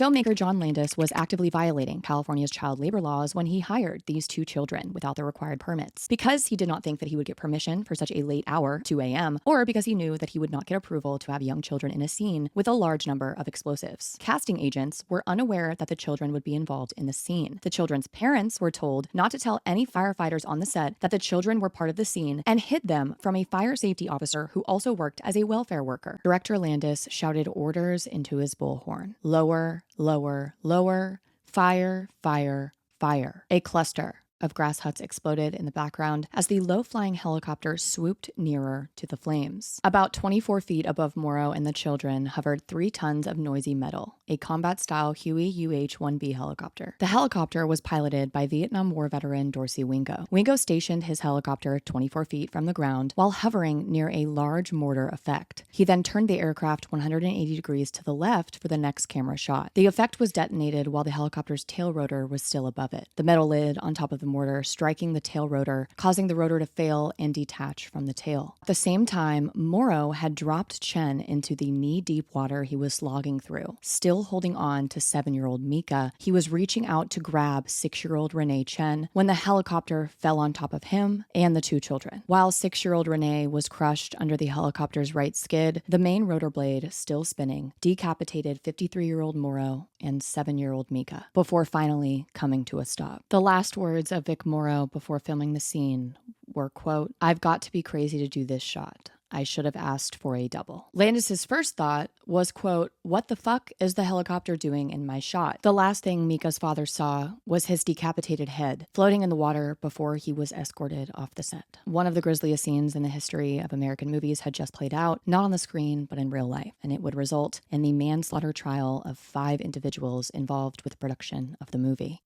Filmmaker John Landis was actively violating California's child labor laws when he hired these two children without the required permits. Because he did not think that he would get permission for such a late hour, 2 a.m., or because he knew that he would not get approval to have young children in a scene with a large number of explosives. Casting agents were unaware that the children would be involved in the scene. The children's parents were told not to tell any firefighters on the set that the children were part of the scene and hid them from a fire safety officer who also worked as a welfare worker. Director Landis shouted orders into his bullhorn. Lower, lower, lower, fire, fire, fire. A cluster of grass huts exploded in the background as the low-flying helicopter swooped nearer to the flames. About 24 feet above Morrow and the children hovered 3 tons of noisy metal, a combat-style Huey UH-1B helicopter. The helicopter was piloted by Vietnam War veteran Dorsey Wingo. Wingo stationed his helicopter 24 feet from the ground while hovering near a large mortar effect. He then turned the aircraft 180 degrees to the left for the next camera shot. The effect was detonated while the helicopter's tail rotor was still above it. The metal lid on top of the mortar striking the tail rotor, causing the rotor to fail and detach from the tail. At the same time, Morrow had dropped Chen into the knee-deep water he was slogging through. Still holding on to 7-year-old Mika, he was reaching out to grab 6-year-old Renee Chen when the helicopter fell on top of him and the 2 children. While 6-year-old Renee was crushed under the helicopter's right skid, the main rotor blade, still spinning, decapitated 53-year-old Morrow and 7-year-old Mika, before finally coming to a stop. The last words of Vic Morrow before filming the scene were, quote, "I've got to be crazy to do this shot. I should have asked for a double." Landis's first thought was, quote, "What the fuck is the helicopter doing in my shot?" The last thing Mika's father saw was his decapitated head floating in the water before he was escorted off the set. One of the grisliest scenes in the history of American movies had just played out, not on the screen, but in real life, and it would result in the manslaughter trial of 5 individuals involved with the production of the movie.